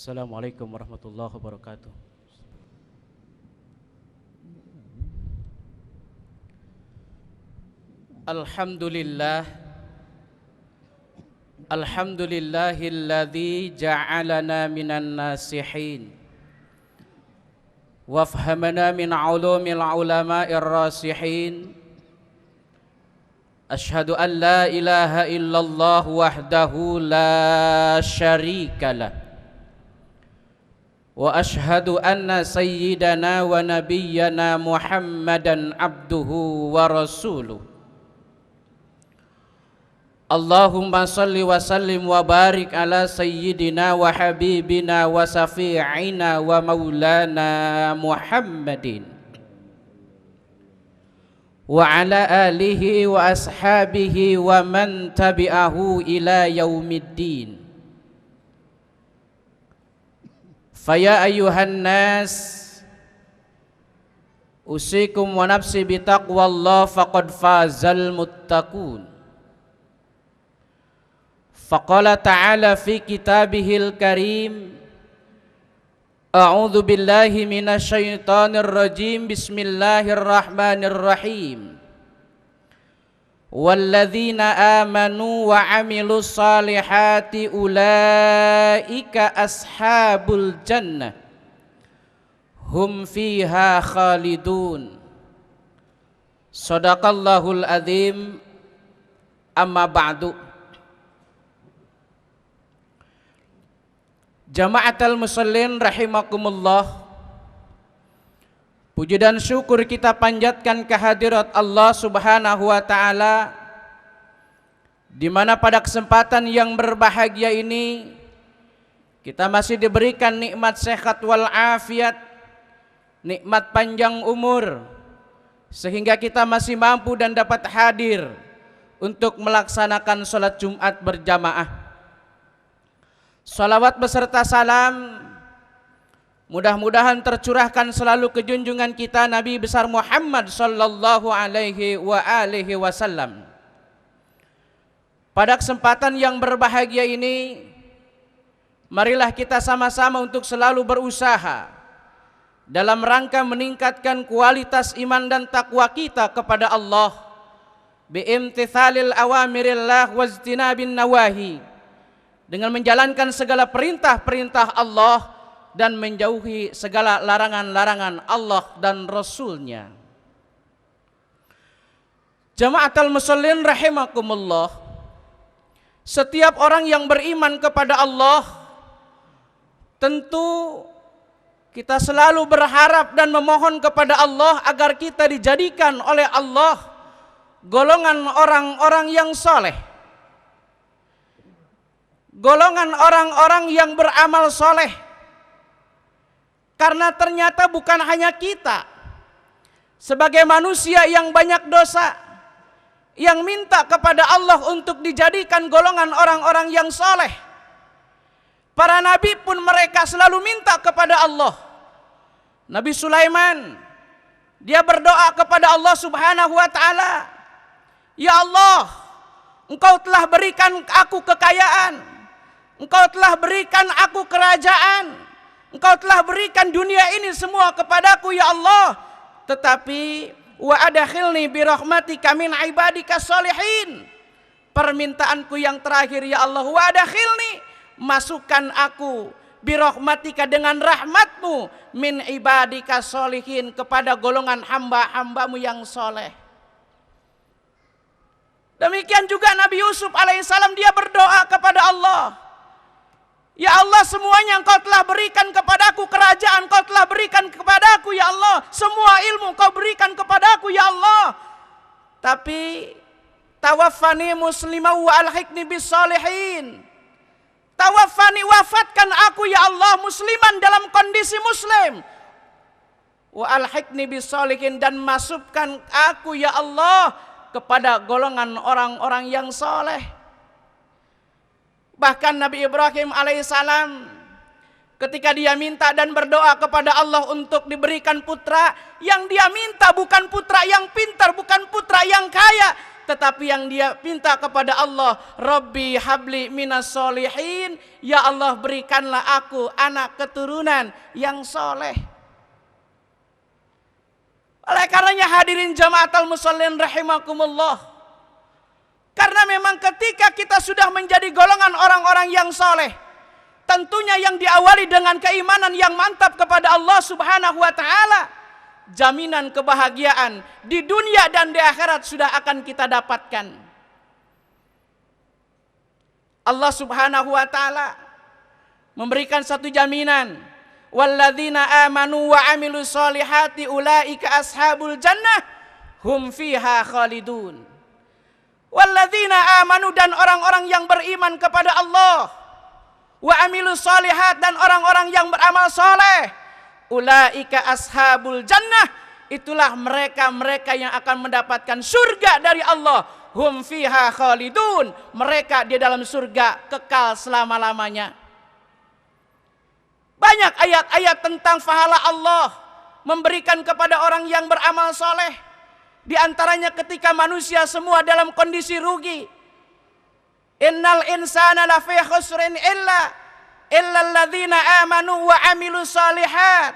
Assalamualaikum warahmatullahi wabarakatuh. Alhamdulillah, alhamdulillahilladzi ja'alana minan nasihin wafhamana min ulumil ulama'ir rasihin. Ashhadu an la ilaha illallah wahdahu la syarikalah wa ashhadu anna sayyidana wa nabiyyana Muhammadan abduhu wa rasuluh. Allahumma salli wa sallim wa barik ala sayyidina wa habibina wa safi'ina wa maulana Muhammadin wa ala alihi wa ashabihi wa man tabi'ahu ila yaumiddin. Faya ayuhan nas, usikum wa nafsi bitaqwallah faqad fazal muttaqun. Faqala ta'ala fi kitabihil karim, a'udzu billahi minasy syaithanir rajim, bismillahirrahmanirrahim. Walladzina amanu wa 'amilus salihati ulaika ashabul jannah hum fiha khalidun. Shadaqallahul adzim. Amma ba'du. Jama'atul musallin rahimakumullah, puji dan syukur kita panjatkan kehadirat Allah Subhanahu wa taala, di mana pada kesempatan yang berbahagia ini kita masih diberikan nikmat sehat wal afiat, nikmat panjang umur, sehingga kita masih mampu dan dapat hadir untuk melaksanakan salat Jumat berjamaah. Salawat beserta salam mudah-mudahan tercurahkan selalu ke junjungan kita Nabi besar Muhammad sallallahu alaihi wasallam. Pada kesempatan yang berbahagia ini, marilah kita sama-sama untuk selalu berusaha dalam rangka meningkatkan kualitas iman dan takwa kita kepada Allah biimtithalil awamirillah wajtinabin nawahi, dengan menjalankan segala perintah-perintah Allah dan menjauhi segala larangan-larangan Allah dan Rasulnya. Jama'atul musallin rahimakumullah, setiap orang yang beriman kepada Allah tentu kita selalu berharap dan memohon kepada Allah agar kita dijadikan oleh Allah golongan orang-orang yang soleh, golongan orang-orang yang beramal soleh. Karena ternyata bukan hanya kita sebagai manusia yang banyak dosa yang minta kepada Allah untuk dijadikan golongan orang-orang yang soleh. Para nabi pun mereka selalu minta kepada Allah. Nabi Sulaiman, dia berdoa kepada Allah Subhanahu wa taala, "Ya Allah, Engkau telah berikan aku kekayaan, Engkau telah berikan aku kerajaan, Engkau telah berikan dunia ini semua kepadaku ya Allah. Tetapi wa adkhilni bi rahmatika min ibadika sholihin." Permintaanku yang terakhir ya Allah, wa adkhilni, masukkan aku bi rahmatika dengan rahmatmu min ibadika sholihin, kepada golongan hamba-hambamu yang soleh. Demikian juga Nabi Yusuf alaihissalam, dia berdoa kepada Allah, "Ya Allah, semuanya Engkau telah berikan kepadaku, kerajaan Engkau telah berikan kepadaku ya Allah, semua ilmu Engkau berikan kepadaku ya Allah. Tapi tawaffani muslimah wa alhiqni bis sholihin." Tawaffani, wafatkan aku ya Allah musliman, dalam kondisi muslim. Wa alhiqni bis sholihin, dan masukkan aku ya Allah kepada golongan orang-orang yang soleh. Bahkan Nabi Ibrahim alaihissalam ketika dia minta dan berdoa kepada Allah untuk diberikan putra, yang dia minta bukan putra yang pintar, bukan putra yang kaya, tetapi yang dia minta kepada Allah, Rabbi habli minas solihin, ya Allah berikanlah aku anak keturunan yang soleh. Oleh karenanya hadirin jamaatul musallin rahimakumullah, karena memang ketika kita sudah menjadi golongan orang-orang yang soleh, tentunya yang diawali dengan keimanan yang mantap kepada Allah Subhanahu wa ta'ala, jaminan kebahagiaan di dunia dan di akhirat sudah akan kita dapatkan. Allah Subhanahu wa ta'ala memberikan satu jaminan, walladzina amanu wa amilus solihati ulaika ashabul jannah hum fiha khalidun. Walladzina amanu, dan orang-orang yang beriman kepada Allah, wa amilus solihat, dan orang-orang yang beramal soleh, ulaika ashabul jannah, itulah mereka-mereka yang akan mendapatkan surga dari Allah. Hum fiha khalidun, mereka di dalam surga kekal selama-lamanya. Banyak ayat-ayat tentang pahala Allah memberikan kepada orang yang beramal soleh. Di antaranya ketika manusia semua dalam kondisi rugi. Innal insana lafi khusrin illa alladzina amanu wa amilus solihat.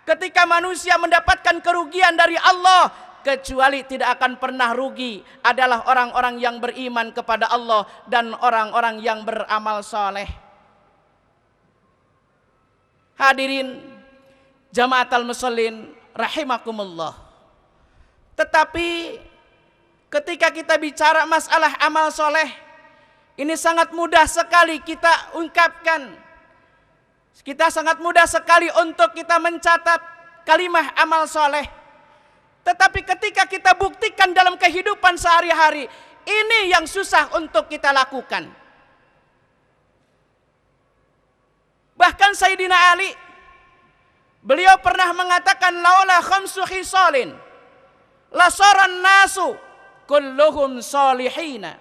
Ketika manusia mendapatkan kerugian dari Allah, kecuali tidak akan pernah rugi adalah orang-orang yang beriman kepada Allah dan orang-orang yang beramal soleh. Hadirin jamaatul musallin rahimakumullah. Tetapi ketika kita bicara masalah amal soleh, ini sangat mudah sekali kita ungkapkan. Kita sangat mudah sekali untuk kita mencatat kalimat amal soleh. Tetapi ketika kita buktikan dalam kehidupan sehari-hari, ini yang susah untuk kita lakukan. Bahkan Sayyidina Ali, beliau pernah mengatakan, laula khamsu khisalin lasaran nasu kulluhum solihina.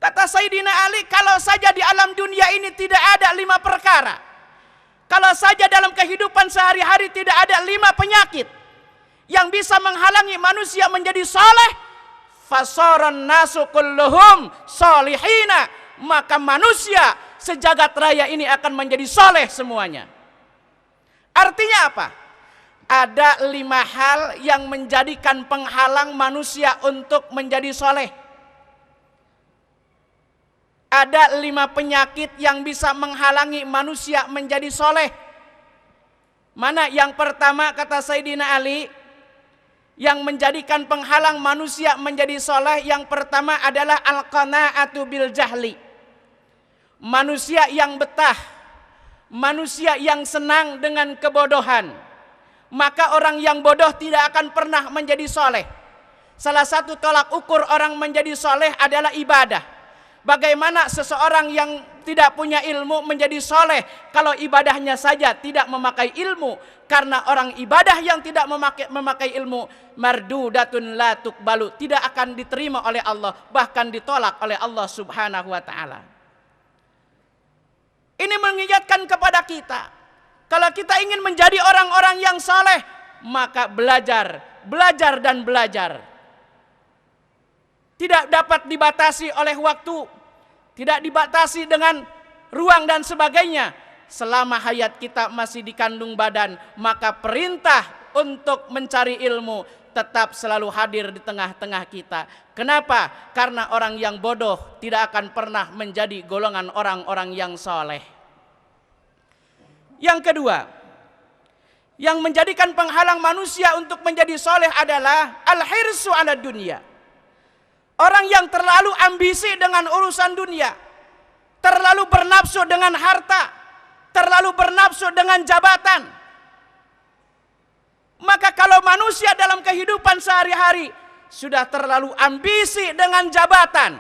Kata Sayyidina Ali, kalau saja di alam dunia ini tidak ada 5 perkara, kalau saja dalam kehidupan sehari-hari tidak ada 5 penyakit yang bisa menghalangi manusia menjadi saleh, fasaran nasu kulluhum solihina, maka manusia sejagat raya ini akan menjadi soleh semuanya. Artinya apa? Ada 5 hal yang menjadikan penghalang manusia untuk menjadi soleh. Ada 5 penyakit yang bisa menghalangi manusia menjadi soleh. Mana yang pertama, kata Sayyidina Ali, yang menjadikan penghalang manusia menjadi soleh, yang pertama adalah al-qanaatu bil jahli. Manusia yang betah, manusia yang senang dengan kebodohan. Maka orang yang bodoh tidak akan pernah menjadi soleh. Salah satu tolak ukur orang menjadi soleh adalah ibadah. Bagaimana seseorang yang tidak punya ilmu menjadi soleh kalau ibadahnya saja tidak memakai ilmu? Karena orang ibadah yang tidak memakai ilmu, mardudatun la tuqbalu, tidak akan diterima oleh Allah, bahkan ditolak oleh Allah Subhanahu wa ta'ala. Ini mengingatkan kepada kita, kalau kita ingin menjadi orang-orang yang saleh, maka belajar, belajar dan belajar. Tidak dapat dibatasi oleh waktu, tidak dibatasi dengan ruang dan sebagainya. Selama hayat kita masih dikandung badan, maka perintah untuk mencari ilmu tetap selalu hadir di tengah-tengah kita. Kenapa? Karena orang yang bodoh tidak akan pernah menjadi golongan orang-orang yang soleh. Yang kedua, yang menjadikan penghalang manusia untuk menjadi soleh adalah al-hirsu ala dunia. Orang yang terlalu ambisi dengan urusan dunia, terlalu bernafsu dengan harta, terlalu bernafsu dengan jabatan. Maka kalau manusia dalam kehidupan sehari-hari sudah terlalu ambisi dengan jabatan,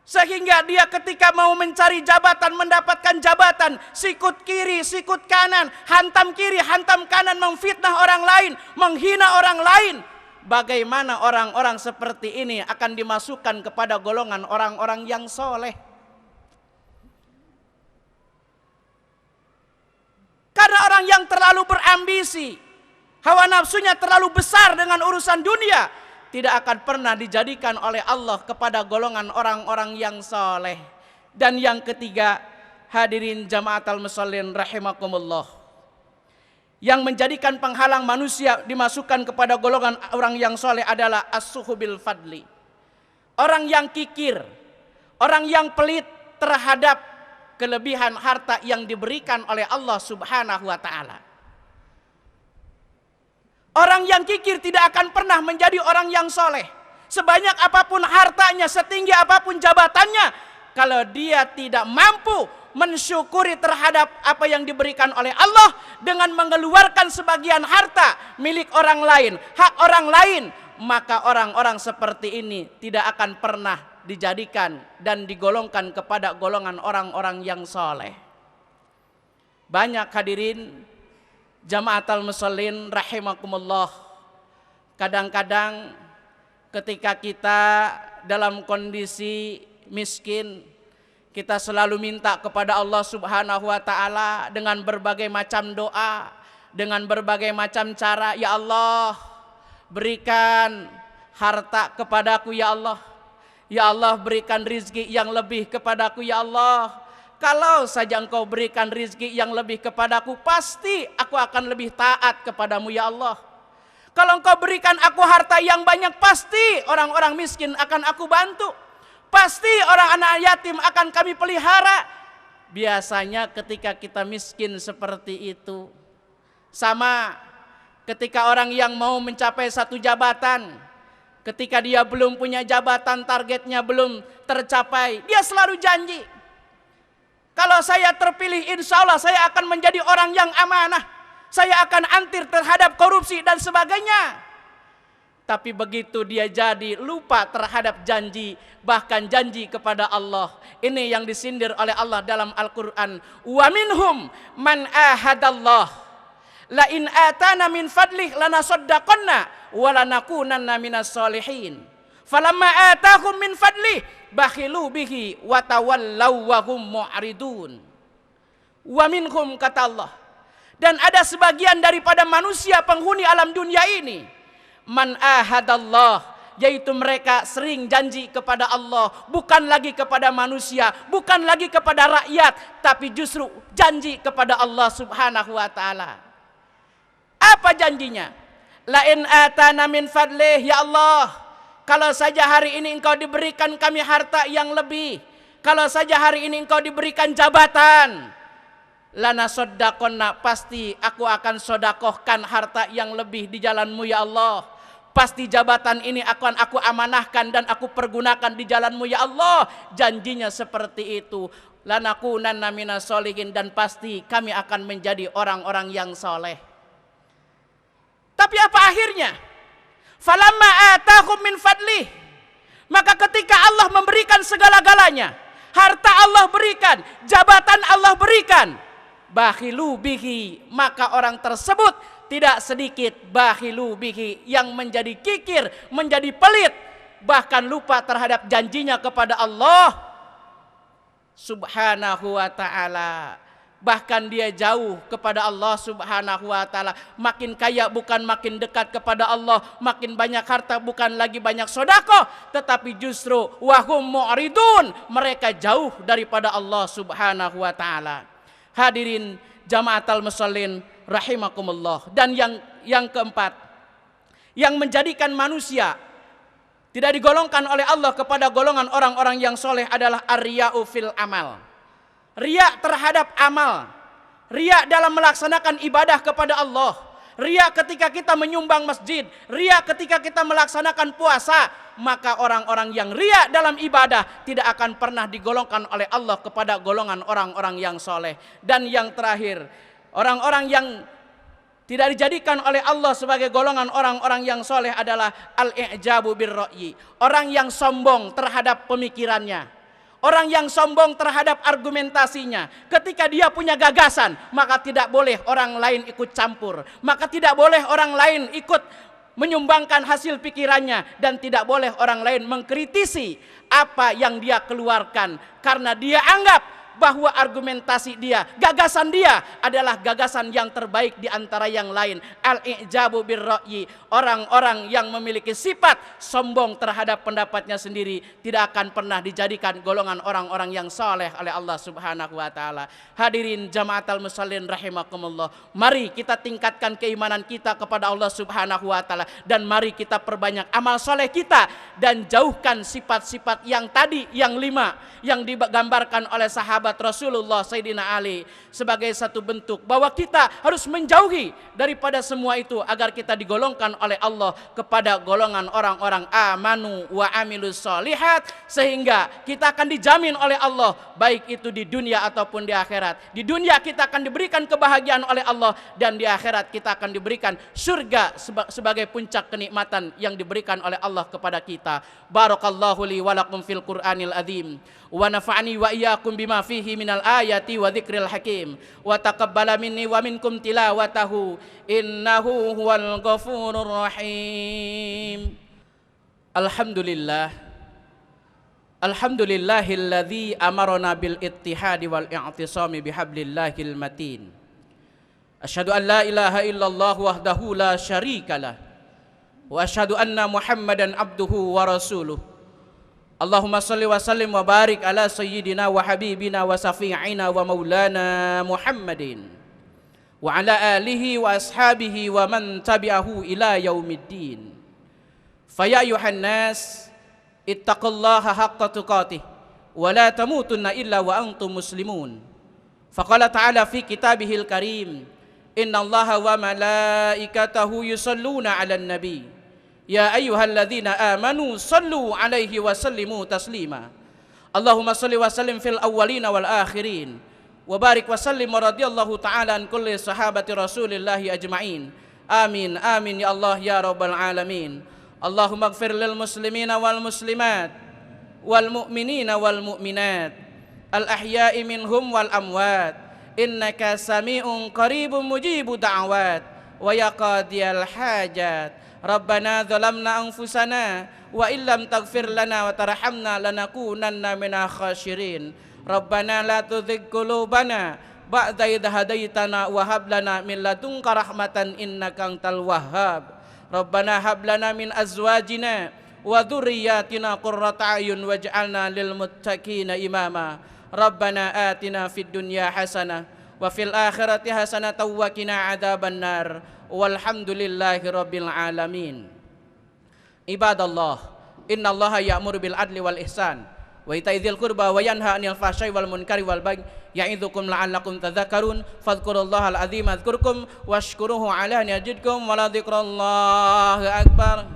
sehingga dia ketika mau mencari jabatan, mendapatkan jabatan, sikut kiri, sikut kanan, hantam kiri, hantam kanan, memfitnah orang lain, menghina orang lain. Bagaimana orang-orang seperti ini akan dimasukkan kepada golongan orang-orang yang soleh? Karena orang yang terlalu berambisi, hawa nafsunya terlalu besar dengan urusan dunia, tidak akan pernah dijadikan oleh Allah kepada golongan orang-orang yang soleh. Dan yang ketiga, hadirin jamaatal musallin rahimakumullah, yang menjadikan penghalang manusia dimasukkan kepada golongan orang yang soleh adalah as-suhubil fadli. Orang yang kikir, orang yang pelit terhadap kelebihan harta yang diberikan oleh Allah Subhanahu wa ta'ala. Orang yang kikir tidak akan pernah menjadi orang yang soleh. Sebanyak apapun hartanya, setinggi apapun jabatannya, kalau dia tidak mampu mensyukuri terhadap apa yang diberikan oleh Allah dengan mengeluarkan sebagian harta milik orang lain, hak orang lain, maka orang-orang seperti ini tidak akan pernah dijadikan dan digolongkan kepada golongan orang-orang yang soleh. Banyak hadirin jamaatal musallin rahimakumullah, kadang-kadang ketika kita dalam kondisi miskin, kita selalu minta kepada Allah Subhanahu wa ta'ala dengan berbagai macam doa, dengan berbagai macam cara. Ya Allah, berikan harta kepadaku ya Allah. Ya Allah, berikan rizki yang lebih kepadaku ya Allah. Kalau saja engkau berikan rizki yang lebih kepadaku, pasti aku akan lebih taat kepadamu ya Allah. Kalau engkau berikan aku harta yang banyak, pasti orang-orang miskin akan aku bantu. Pasti orang anak yatim akan kami pelihara. Biasanya ketika kita miskin seperti itu, sama ketika orang yang mau mencapai satu jabatan, ketika dia belum punya jabatan, targetnya belum tercapai, dia selalu janji, kalau saya terpilih insya Allah saya akan menjadi orang yang amanah, saya akan antir terhadap korupsi dan sebagainya. Tapi begitu dia jadi, lupa terhadap janji, bahkan janji kepada Allah. Ini yang disindir oleh Allah dalam Al-Quran. Wa minhum man ahadallah la in atana min fadlih lanasaddaqanna wa lanakunanna minas solihin. Falamma atahum min fadlih bakhilu bihi wa tawallaw wa hum mu'ridun. Wa minhum, kata Allah, dan ada sebagian daripada manusia penghuni alam dunia ini, man ahadallah, yaitu mereka sering janji kepada Allah, bukan lagi kepada manusia, bukan lagi kepada rakyat, tapi justru janji kepada Allah Subhanahu wa ta'ala. Apa janjinya? La in atana min fadlih, ya Allah, kalau saja hari ini engkau diberikan kami harta yang lebih, kalau saja hari ini engkau diberikan jabatan, lana soddaqonna, pasti aku akan sodakohkan harta yang lebih di jalanmu ya Allah. Pasti jabatan ini akan aku amanahkan dan aku pergunakan di jalanmu ya Allah. Janjinya seperti itu. Lanakunanna minas solihin, dan pasti kami akan menjadi orang-orang yang soleh. Tapi apa akhirnya? Falamma atahum min fadlih, maka ketika Allah memberikan segala-galanya, harta Allah berikan, jabatan Allah berikan, bakhilu bihi, maka orang tersebut tidak sedikit bakhilu bihi yang menjadi kikir, menjadi pelit, bahkan lupa terhadap janjinya kepada Allah Subhanahu wa ta'ala. Bahkan dia jauh kepada Allah Subhanahu wa ta'ala. Makin kaya bukan makin dekat kepada Allah, makin banyak harta bukan lagi banyak sedekah, tetapi justru wahum mu'ridun, mereka jauh daripada Allah Subhanahu wa ta'ala. Hadirin jamaatal musallin rahimakumullah. Dan yang keempat, yang menjadikan manusia tidak digolongkan oleh Allah kepada golongan orang-orang yang soleh adalah ar-riya'u fil amal. Riya terhadap amal, riya dalam melaksanakan ibadah kepada Allah, riya ketika kita menyumbang masjid, riya ketika kita melaksanakan puasa. Maka orang-orang yang riya dalam ibadah tidak akan pernah digolongkan oleh Allah kepada golongan orang-orang yang soleh. Dan yang terakhir, orang-orang yang tidak dijadikan oleh Allah sebagai golongan orang-orang yang soleh adalah al-i'jabu birra'yi, orang yang sombong terhadap pemikirannya, orang yang sombong terhadap argumentasinya. Ketika dia punya gagasan, maka tidak boleh orang lain ikut campur, maka tidak boleh orang lain ikut menyumbangkan hasil pikirannya, dan tidak boleh orang lain mengkritisi apa yang dia keluarkan, karena dia anggap bahwa argumentasi dia, gagasan dia adalah gagasan yang terbaik di antara yang lain. Al-i'jabu birra'yi, orang-orang yang memiliki sifat sombong terhadap pendapatnya sendiri tidak akan pernah dijadikan golongan orang-orang yang saleh oleh Allah Subhanahu wa taala. Hadirin jamaatal musallin rahimakumullah, mari kita tingkatkan keimanan kita kepada Allah Subhanahu wa taala dan mari kita perbanyak amal soleh kita dan jauhkan sifat-sifat yang tadi, yang 5 yang digambarkan oleh sahabat Rasulullah Sayyidina Ali sebagai satu bentuk bahwa kita harus menjauhi daripada semua itu agar kita digolongkan oleh Allah kepada golongan orang-orang amanu wa amilus solihat, sehingga kita akan dijamin oleh Allah baik itu di dunia ataupun di akhirat. Di dunia kita akan diberikan kebahagiaan oleh Allah dan di akhirat kita akan diberikan surga sebagai puncak kenikmatan yang diberikan oleh Allah kepada kita. Barakallahu li wa lakum fil Qur'anil azim wa nafa'ani wa iyyakum bima fihi minal ayati wa dzikril hakim wa taqabbala minni wa minkum tilawatahu innahu huwal ghafurur rahim. Alhamdulillahilladzi amarna bil ittihadi wal i'tisami bihablillahil matin. Asyhadu an la ilaha illallah wahdahu la syarikalah wa asyhadu anna Muhammadan abduhu wa rasuluh. Allahumma salli wa sallim wa barik ala sayyidina wa habibina wa safi'ina wa maulana Muhammadin wa ala alihi wa ashabihi wa man tabi'ahu ila yaumiddin. Faya ayuhan nas ittaqullaha haqqa tuqatih wa la tamutunna illa wa antum muslimun. Faqala ta'ala fi kitabihil karim, innallaha wa malaikatahu yusalluna 'alan nabi. Ya ayyuhalladzina amanu sallu alaihi wa sallimu taslima. Allahumma salli wa sallim fil awwalina wal akhirin wa barik wa sallim wa radiyallahu ta'ala an kulli sahabati rasulillahi ajma'in. Amin amin ya Allah ya rabbal alamin. Allahumma ighfir lil muslimina wal muslimat wal mu'minina wal mu'minat al ahya'i minhum wal amwat innaka sami'un qaribun mujibu da'awat wa ya qadiyal hajat. Rabbana zalamna anfusana wa illam taghfir lana wa tarhamna lanakunanna minal khasyirin. Rabbana la tuzigh qulubana ba'da idh hadaitana wa hab lana min ladunka rahmatan innaka antal wahhab. Rabbana hab lana min azwajina wa dhurriyyatina qurrata a'yun waj'alna lil muttaqina imama. Rabbana atina fid dunya hasanah wa fil akhirati hasanah wa qina adzabannar. Walhamdulillahi rabbil alamin. Ibadallah, innallaha ya'muru bil adli wal ihsan wa ita'i dzil qurba wa yanha 'anil fahsya'i wal munkari wal baghi ya'idzukum la'allakum tadhakkarun. Fadhkurullahal azim adzkurkum washkuruhu 'ala an yazidkum wa la dzikrallahi akbar.